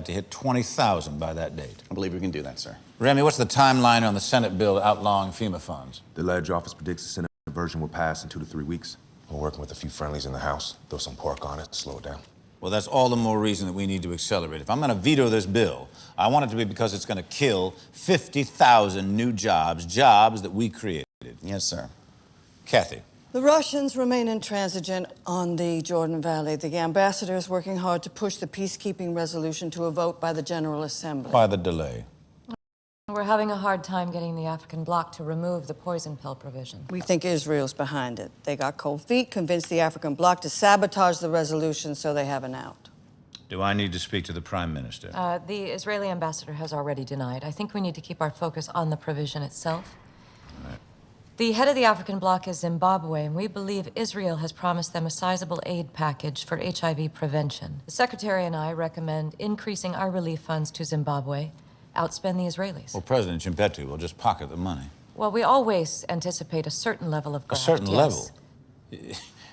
to hit 20,000 by that date. I believe we can do that, sir. Remy, what's the timeline on the Senate bill outlawing FEMA funds? The Ledge office predicts the Senate version will pass in 2 to 3 weeks. We're working with a few friendlies in the House. Throw some pork on it, slow it down. Well, that's all the more reason that we need to accelerate. If I'm going to veto this bill, I want it to be because it's going to kill 50,000 new jobs that we created. Yes, sir. Kathy. The Russians remain intransigent on the Jordan Valley. The ambassador is working hard to push the peacekeeping resolution to a vote by the General Assembly. Why the delay? We're having a hard time getting the African bloc to remove the poison pill provision. We think Israel's behind it. They got cold feet, convinced the African bloc to sabotage the resolution so they have an out. Do I need to speak to the Prime Minister? The Israeli ambassador has already denied. I think we need to keep our focus on the provision itself. Right. The head of the African bloc is Zimbabwe, and we believe Israel has promised them a sizable aid package for HIV prevention. The Secretary and I recommend increasing our relief funds to Zimbabwe, outspend the Israelis. Well, President Chimpeti will just pocket the money. Well, we always anticipate a certain level of graft. A certain yes. level?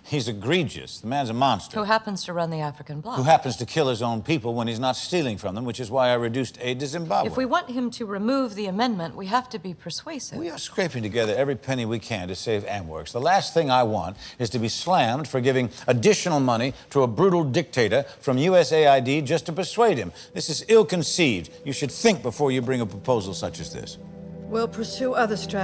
He's egregious. The man's a monster. Who happens to run the African bloc. Who happens to kill his own people when he's not stealing from them, which is why I reduced aid to Zimbabwe. If we want him to remove the amendment, we have to be persuasive. We are scraping together every penny we can to save AmWorks. The last thing I want is to be slammed for giving additional money to a brutal dictator from USAID just to persuade him. This is ill-conceived. You should think before you bring a proposal such as this. We'll pursue other strategies.